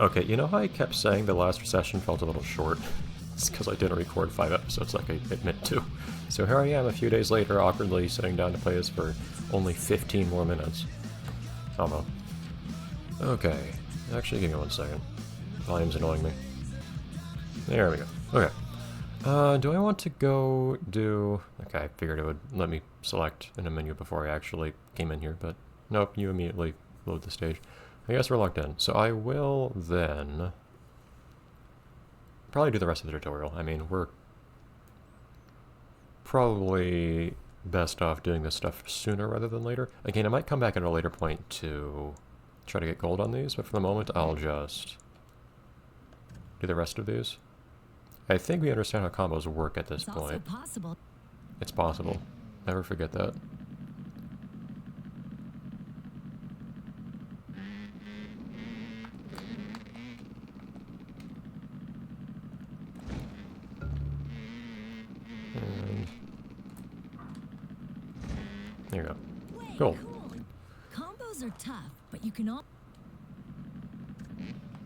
Okay, you know how I kept saying the last session felt a little short? It's because I didn't record 5 episodes like I admit to. So here I am a few days later, awkwardly sitting down to play this for only 15 more minutes. Oh no. Okay, actually give me 1 second. Volume's annoying me. There we go. Okay. Do I want to go do... Okay, I figured it would let me select in a menu before I actually came in here, but nope, you immediately load the stage. I guess we're locked in. So I will then probably do the rest of the tutorial. I mean, we're probably best off doing this stuff sooner rather than later. Again, I might come back at a later point to try to get gold on these, but for the moment I'll just do the rest of these. I think we understand how combos work at this point. It's also possible. It's possible. Never forget that. And there you go. Cool. Combos are tough, but you can all...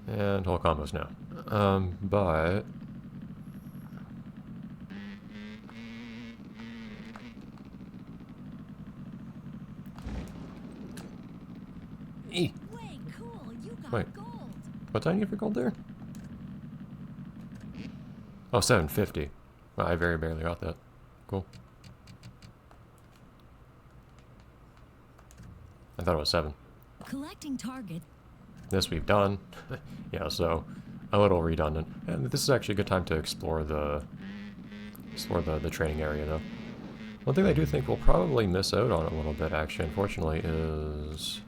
And whole combos now. But... Way cool, you got Wait. gold. What did I need for gold there? Oh, 750. Well, I very barely got that. Cool. I thought it was 7. Collecting target. This we've done. Yeah, so a little redundant. And this is actually a good time to explore the training area, though. One thing I do think we'll probably miss out on a little bit, actually, unfortunately, is...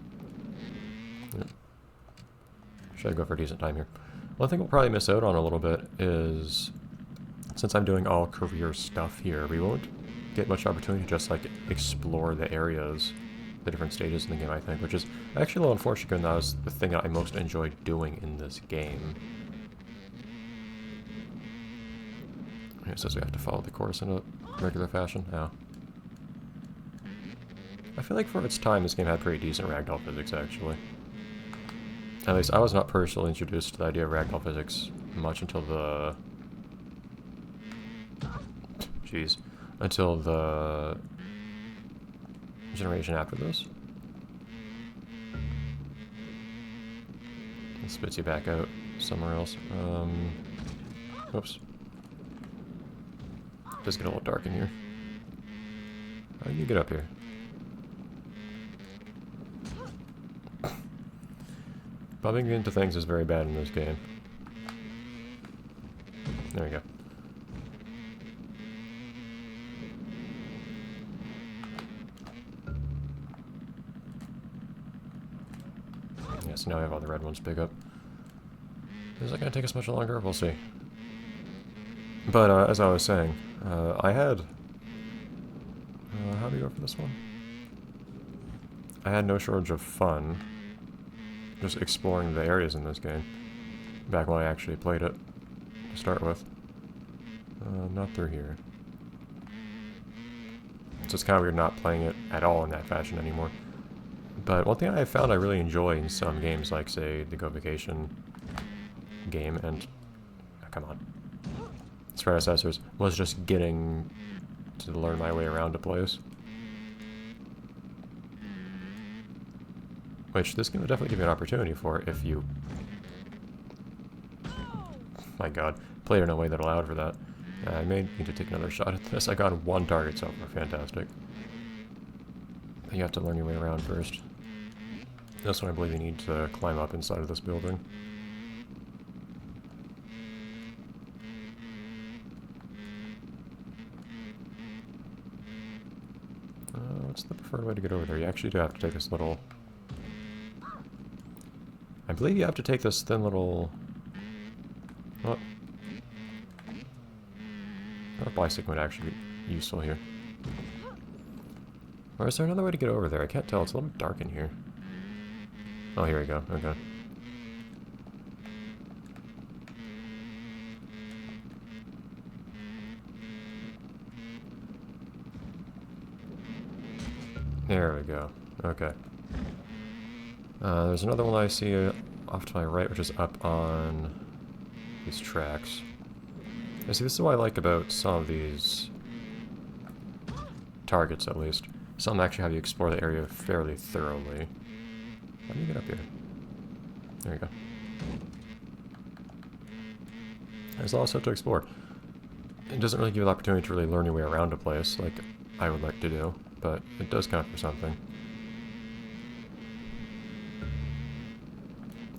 Should I go for a decent time here? One thing we'll probably miss out on a little bit is, since I'm doing all career stuff here, we won't get much opportunity to just, like, explore the areas, the different stages in the game, I think, which is actually a little unfortunate, given that was the thing that I most enjoyed doing in this game. It says we have to follow the course in a regular fashion. Yeah. I feel like for its time, this game had pretty decent ragdoll physics, actually. At least I was not personally introduced to the idea of ragdoll physics much until the... Jeez. Until the generation after this. It spits you back out somewhere else. Whoops. It does get a little dark in here. How do you get up here? Bumping into things is very bad in this game. There we go. Yeah, so now I have all the red ones to pick up. Is that going to take us much longer? We'll see. But as I was saying, I had... how do we go for this one? I had no shortage of fun just exploring the areas in this game, back when I actually played it, to start with. Not through here. So it's kind of weird not playing it at all in that fashion anymore. But one thing I found I really enjoy in some games, like, say, the Go Vacation game, and... oh, come on. Its predecessors, was just getting to learn my way around a place. Which this game will definitely give you an opportunity for if you... my god. Played in a way that allowed for that. I may need to take another shot at this. I got 1 target so far. Fantastic. You have to learn your way around first. This one I believe you need to climb up inside of this building. What's the preferred way to get over there? You actually do have to take this little... I believe you have to take this thin little... What? A bicycle would actually be useful here. Or is there another way to get over there? I can't tell. It's a little bit dark in here. Oh, here we go. Okay. There we go. Okay. There's another one I see off to my right, which is up on these tracks. And see, this is what I like about some of these targets, at least. Some actually have you explore the area fairly thoroughly. How do you get up here? There you go. There's a lot of stuff to explore. It doesn't really give you the opportunity to really learn your way around a place, like I would like to do, but it does count for something.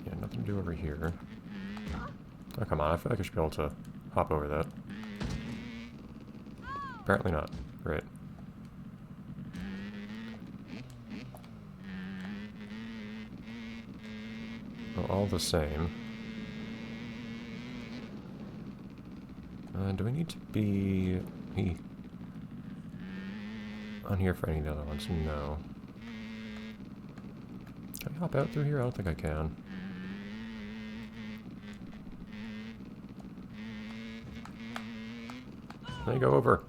Yeah, nothing to do over here. Oh, come on, I feel like I should be able to hop over that. Apparently not. Great. Well, all the same. Do we need to be on here for any of the other ones? No. Can I hop out through here? I don't think I can. There you go, over.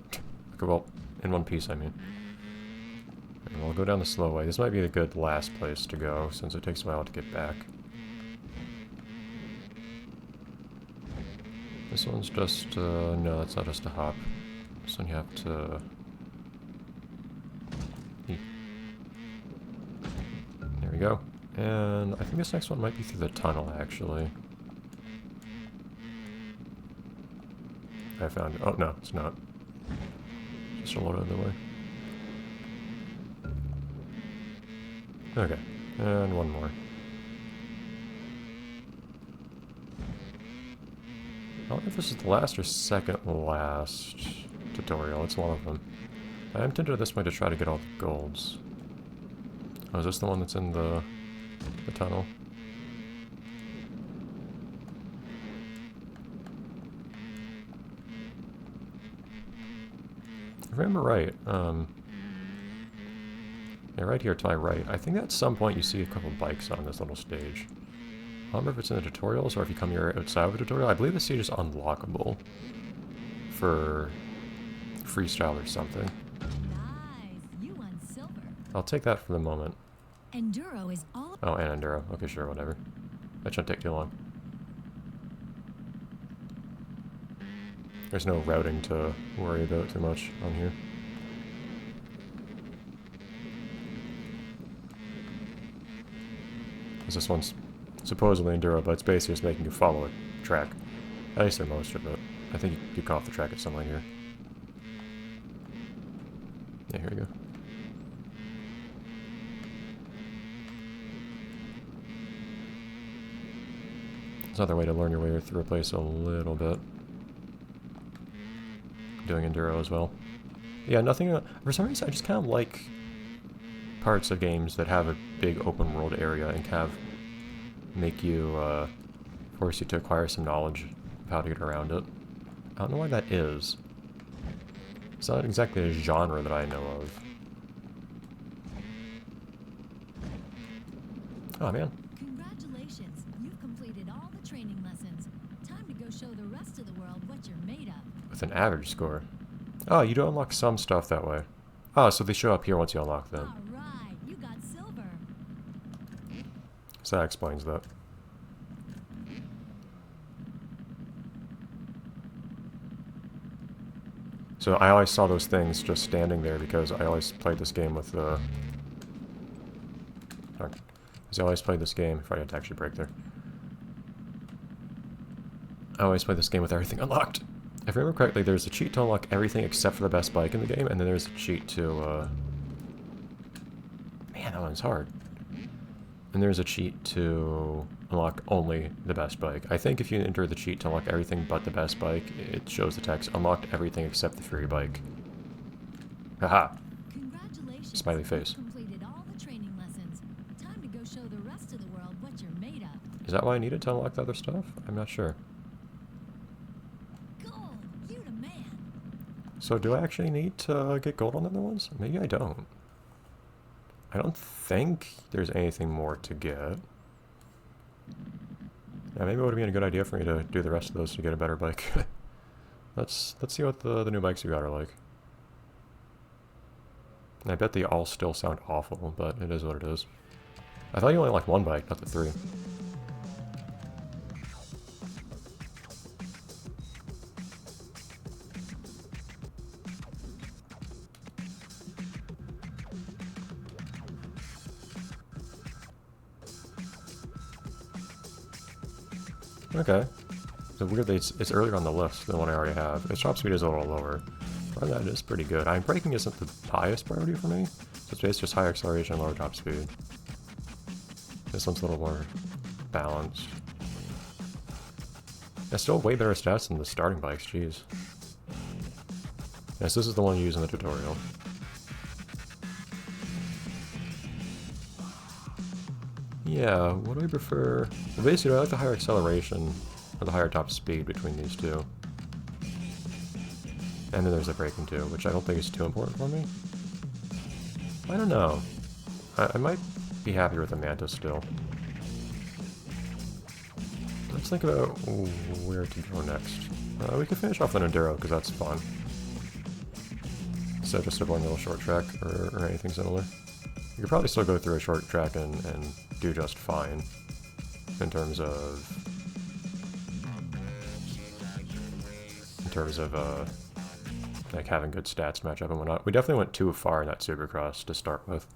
Okay, well, in one piece, I mean. And we'll go down the slow way. This might be a good last place to go, since it takes a while to get back. This one's just, no, it's not just a hop. This one you have to... There we go. And I think this next one might be through the tunnel, actually. I found it. Oh, no, it's not. Just a little other way. Okay, and one more. I don't know if this is the last or second last tutorial. It's one of them. I am tempted at this point to try to get all the golds. Oh, is this the one that's in the tunnel? If I remember right, yeah, right here to my right, I think at some point you see a couple bikes on this little stage. I don't remember if it's in the tutorials or if you come here outside of a tutorial. I believe the stage is unlockable for freestyle or something. Nice. You won silver. I'll take that for the moment. Enduro is all. Oh, and Enduro. Okay, sure, whatever. That shouldn't take too long. There's no routing to worry about too much on here. This one's supposedly Enduro, but it's basically just making you follow a track. At least for most of it. I think you go off the track at some point here. Yeah, here we go. There's another way to learn your way through a place a little bit. Doing Enduro as well. Yeah, nothing... for some reason, I just kind of like parts of games that have a big open world area and kind of make you, force you to acquire some knowledge of how to get around it. I don't know why that is. It's not exactly a genre that I know of. Oh, man. Congratulations. You've completed all the training lessons. Time to go show the rest of the world what you're made of. With an average score. Oh, you do unlock some stuff that way. Oh, so they show up here once you unlock them. All right. You got silver. So that explains that. So I always saw those things just standing there because I always played this game with the... Because I always played this game... If I had to actually break there. I always play this game with everything unlocked. If I remember correctly, there's a cheat to unlock everything except for the best bike in the game, and then there's a cheat to, Man, that one's hard. And there's a cheat to unlock only the best bike. I think if you enter the cheat to unlock everything but the best bike, it shows the text, unlocked everything except the free bike. Haha. Congratulations. Smiley face. You've completed all the training lessons. Time to go show the rest of the world what you're made of. Is that why I needed to unlock the other stuff? I'm not sure. Gold. You the man. So do I actually need to get gold on the other ones? Maybe I don't. I don't think there's anything more to get. Yeah, maybe it would have been a good idea for me to do the rest of those to get a better bike. Let's see what the new bikes we got are like. And I bet they all still sound awful, but it is what it is. I thought you only liked one bike, not the three. Okay. So weird that it's earlier on the list than what I already have. Its top speed is a little lower. But that is pretty good. Braking isn't the highest priority for me. So it's just higher acceleration, lower top speed. This one's a little more balanced. It's still way better stats than the starting bikes, jeez. Yes, this is the one you use in the tutorial. Yeah, what do I prefer? Well, basically, I like the higher acceleration or the higher top speed between these two. And then there's the braking too, which I don't think is too important for me. I don't know. I might be happier with the Mantis still. Let's think about where to go next. We could finish off an Enduro, because that's fun. So just a one little short track, or anything similar. You could probably still go through a short track and do just fine. In terms of like having good stats match up and whatnot. We definitely went too far in that Supercross to start with.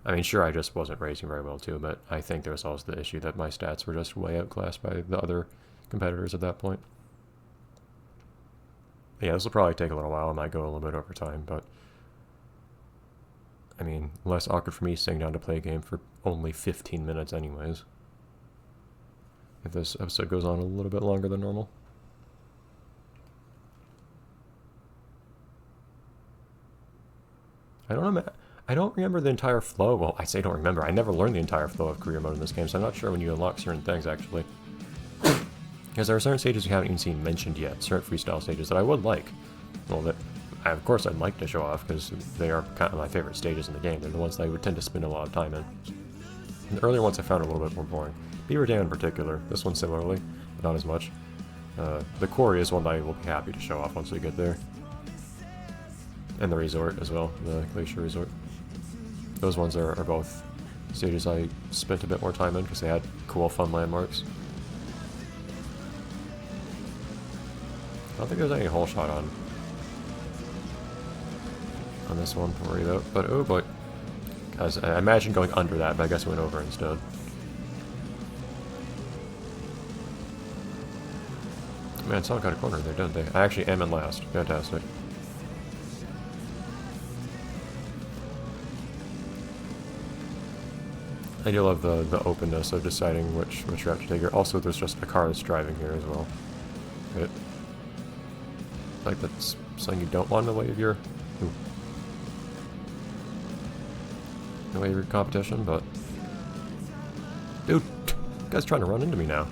I mean, sure, I just wasn't racing very well too, but I think there was also the issue that my stats were just way outclassed by the other competitors at that point. Yeah, this will probably take a little while. I might go a little bit over time, but I mean, less awkward for me sitting down to play a game for only 15 minutes anyways. If this episode goes on a little bit longer than normal. I don't remember the entire flow. Well, I say don't remember. I never learned the entire flow of career mode in this game, so I'm not sure when you unlock certain things, actually. Because there are certain stages you haven't even seen mentioned yet, certain freestyle stages that I would like. Well, that of course I'd like to show off, because they are kind of my favorite stages in the game. They're the ones that I would tend to spend a lot of time in. And the earlier ones I found a little bit more boring. Beaver Dam in particular. This one similarly, but not as much. The quarry is one that I will be happy to show off once we get there. And the resort as well, the Glacier Resort. Those ones are both stages I spent a bit more time in because they had cool, fun landmarks. I don't think there's any hole shot on this one to worry about, but oh boy. Because I imagine going under that, but I guess we went over instead. Man, someone got a corner there, didn't they? I actually am in last. Fantastic. I do love the openness of deciding which route to take here. Also, there's just a car that's driving here as well. Right? Like that's something you don't want in the way of your competition, but dude, this guy's trying to run into me now.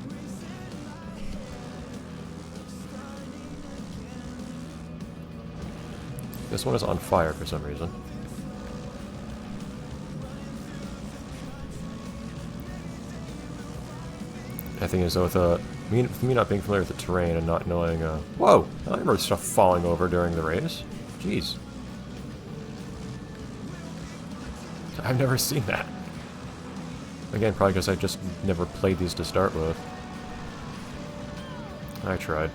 This one is on fire for some reason. The thing is, though, with me not being familiar with the terrain and not knowing, whoa! I remember stuff falling over during the race. Jeez. I've never seen that. Again, probably because I just never played these to start with. I tried.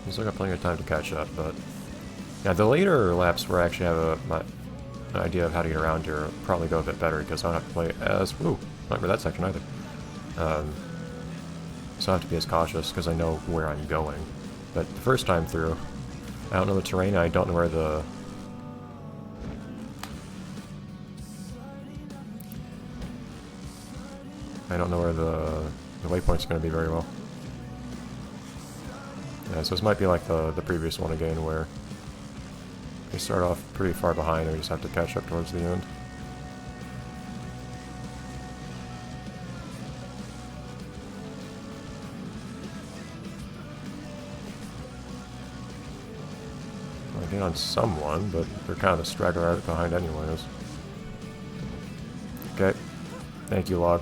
I still got plenty of time to catch up, but yeah, the later laps where I actually have an idea of how to get around here will probably go a bit better because I don't have to play as I don't remember that section either. So I don't have to be as cautious because I know where I'm going. But the first time through, I don't know the terrain. I don't know where the waypoint's going to be very well. Yeah, so this might be like the previous one again, where we start off pretty far behind and we just have to catch up towards the end. I'll get on someone, but they're kind of the straggler right behind anyways. Okay. Thank you, Log.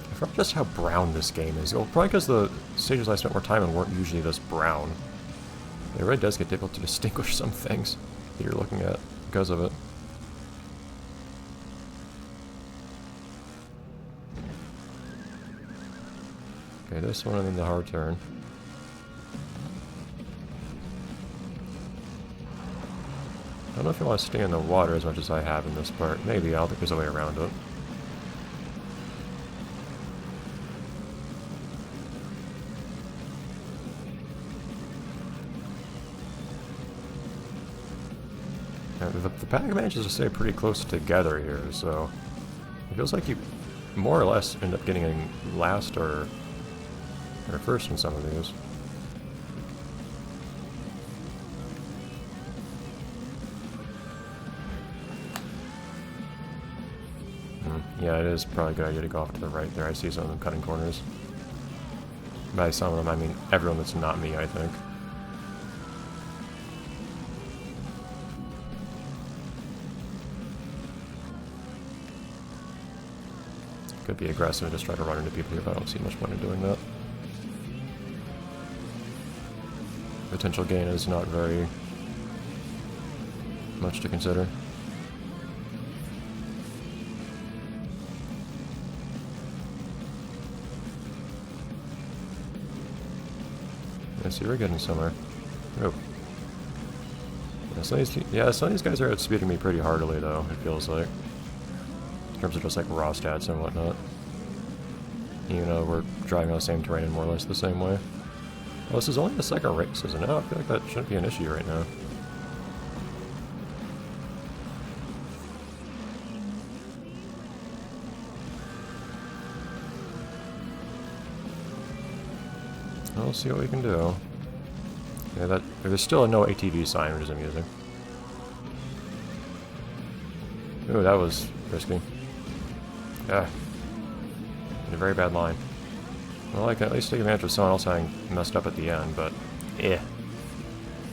I forgot just how brown this game is. Well, probably because the stages I spent more time in weren't usually this brown. It really does get difficult to distinguish some things that you're looking at because of it. Okay, this one and then the hard turn. I don't know if you want to stay in the water as much as I have in this part. Maybe, I don't think there's a way around it. The pack manages to stay pretty close together here, so it feels like you more or less end up getting last or first in some of these. Yeah, it is probably a good idea to go off to the right there. I see some of them cutting corners. By some of them, I mean everyone that's not me, I think. Could be aggressive and just try to run into people here, but I don't see much point in doing that. Potential gain is not very much to consider. I see we're getting somewhere. Oh. Yeah, some of these guys are outspeeding me pretty heartily, though, it feels like. In terms of just like raw stats and whatnot. You know, we're driving on the same terrain in more or less the same way. Well, this is only the second race, isn't it? I feel like that shouldn't be an issue right now. We'll see what we can do. Yeah, there's still a no ATV sign, which is amusing. Ooh, that was risky. Yeah. In a very bad line. Well, I can at least take advantage of someone else having messed up at the end, but I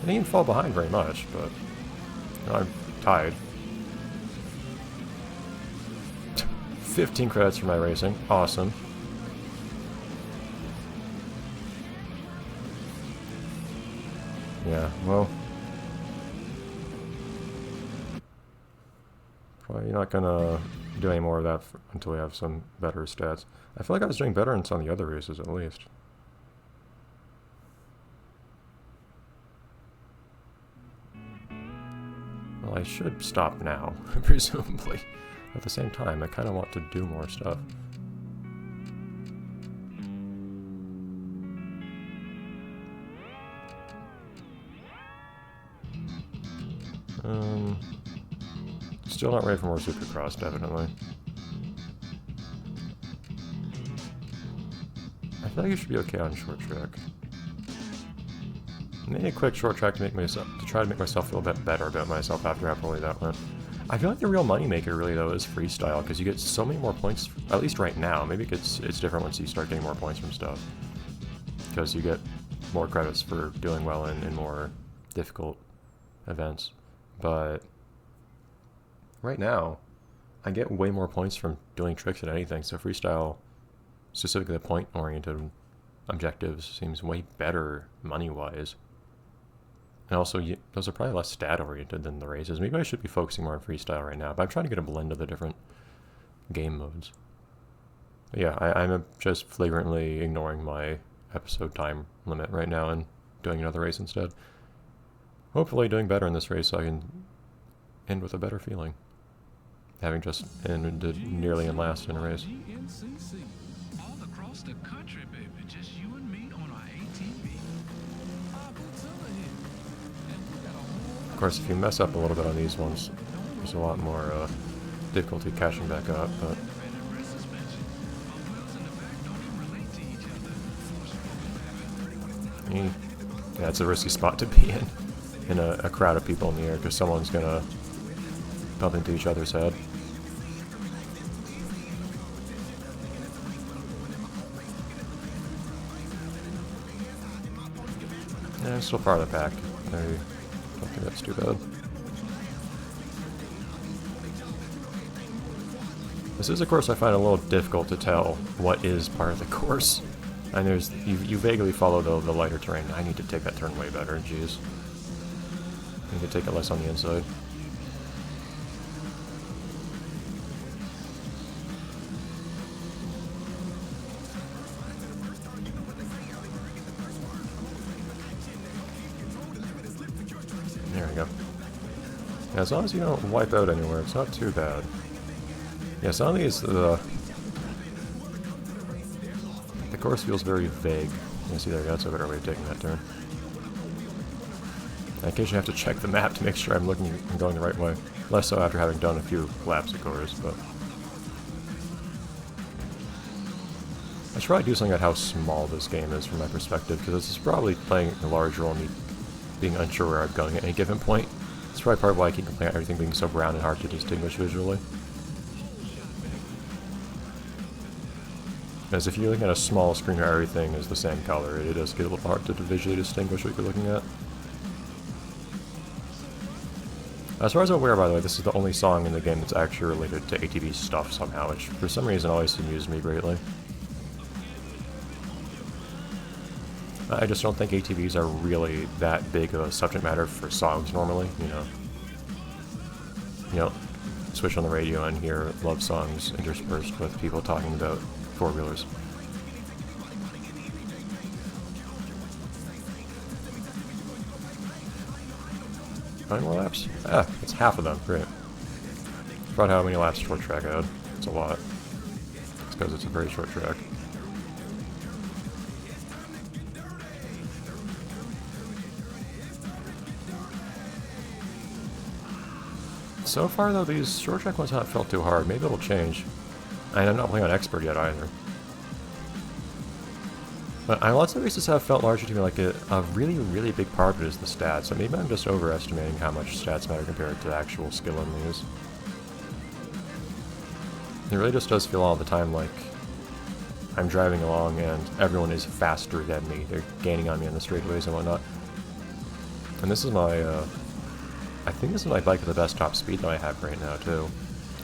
didn't even fall behind very much, but you know, I'm tied. 15 credits for my racing. Awesome. Yeah, well, probably not gonna do any more of that until we have some better stats. I feel like I was doing better in some of the other races, at least. Well, I should stop now, presumably. At the same time, I kind of want to do more stuff. Still not ready for more Supercross, definitely. I feel like you should be okay on short track. Maybe a quick short track to try to make myself feel a bit better about myself after how poorly that went. I feel like the real moneymaker really though is freestyle, because you get so many more points, at least right now. Maybe it's different once you start getting more points from stuff. Because you get more credits for doing well in more difficult events. But right now, I get way more points from doing tricks than anything, so freestyle, specifically the point-oriented objectives, seems way better money-wise. And also, those are probably less stat-oriented than the races. Maybe I should be focusing more on freestyle right now, but I'm trying to get a blend of the different game modes. But yeah, I'm just flagrantly ignoring my episode time limit right now and doing another race instead. Hopefully doing better in this race so I can end with a better feeling. Having just ended nearly in last in a race. All across the country, baby. Just you and me on our ATV. Of course, if you mess up a little bit on these ones, there's a lot more difficulty catching back up, but... Yeah, it's a risky spot to be in a crowd of people in the air, because someone's gonna bump into each other's head. Yeah, I'm still part of the pack. I don't think that's too bad. This is a course I find a little difficult to tell what is part of the course. And there's you vaguely follow the lighter terrain. I need to take that turn way better, jeez. I need to take it less on the inside. As long as you don't wipe out anywhere, it's not too bad. Yeah, some of these, the course feels very vague. You see there, that's a better way of taking that turn. I occasionally have to check the map to make sure I'm going the right way. Less so after having done a few laps of course, but... I should probably do something about how small this game is from my perspective, because this is probably playing a large role in me being unsure where I'm going at any given point. It's probably part of why I keep complaining about everything being so brown and hard to distinguish visually. As if you're looking at a small screen where everything is the same color, it does get a little hard to visually distinguish what you're looking at. As far as I'm aware, by the way, this is the only song in the game that's actually related to ATV stuff somehow, which for some reason always amused me greatly. I just don't think ATVs are really that big of a subject matter for songs normally, you know. You know, switch on the radio and hear love songs interspersed with people talking about four-wheelers. How many more laps? Ah, it's half of them. Great. Forgot how many laps short track I had. It's a lot. It's because it's a very short track. So far, though, these short track ones haven't felt too hard. Maybe it'll change. And I'm not playing on expert yet either. But lots of races have felt larger to me like a really, really big part of it is the stats. So maybe I'm just overestimating how much stats matter compared to actual skill in these. It really just does feel all the time like I'm driving along and everyone is faster than me. They're gaining on me on the straightaways and whatnot. And this is my, I think this is my bike with the best top speed that I have right now too.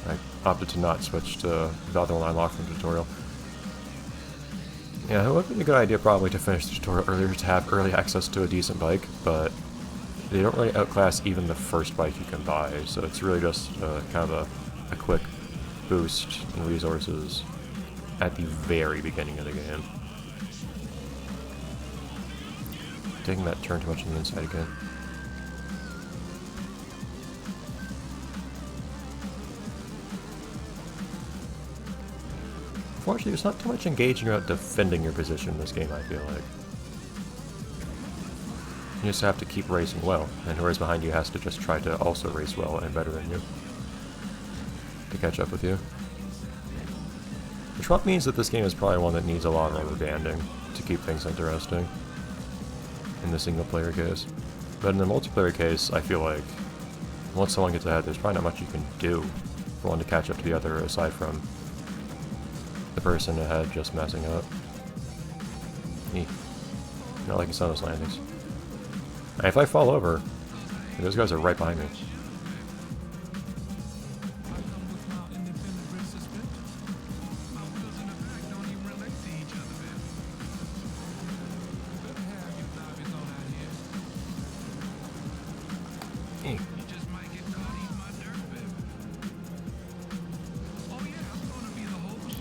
I opted to not switch to the other one I unlocked from the tutorial. Yeah, it would be a good idea probably to finish the tutorial earlier to have early access to a decent bike, but they don't really outclass even the first bike you can buy, so it's really just kind of a quick boost in resources at the very beginning of the game. Taking that turn too much on the inside again. Unfortunately, there's not too much engaging about defending your position in this game, I feel like. You just have to keep racing well, and whoever's behind you has to just try to also race well and better than you to catch up with you. Which probably means that this game is probably one that needs a lot of rubber banding to keep things interesting in the single player case. But in the multiplayer case, I feel like once someone gets ahead, there's probably not much you can do for one to catch up to the other aside from the person ahead just messing up. Not liking some of those landings. And if I fall over, those guys are right behind me.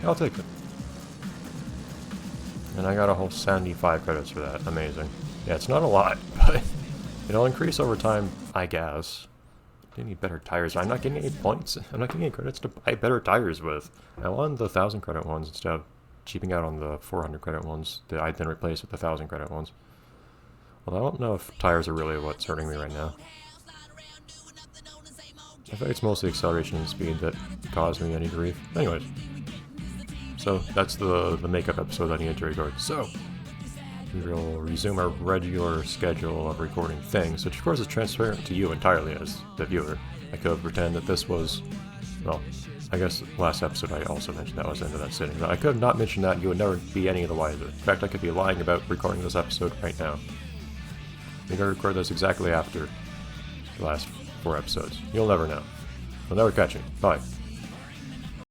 I'll take it. And I got a whole 75 credits for that. Amazing. Yeah, it's not a lot, but it'll increase over time, I guess. I need better tires. I'm not getting any points. I'm not getting any credits to buy better tires with. I wanted the 1,000 credit ones instead of cheaping out on the 400 credit ones that I then replaced with the 1,000 credit ones. Well, I don't know if tires are really what's hurting me right now. I think it's mostly acceleration and speed that caused me any grief. Anyways. So that's the makeup episode I needed to record. So we'll resume our regular schedule of recording things, which of course is transparent to you entirely as the viewer. I could pretend that this was, well, I guess last episode I also mentioned that was the end of that sitting, but I could have not mentioned that, you would never be any of the wiser. In fact, I could be lying about recording this episode right now. Maybe I record this exactly after the last 4 episodes. You'll never know. You'll never catch me. Bye.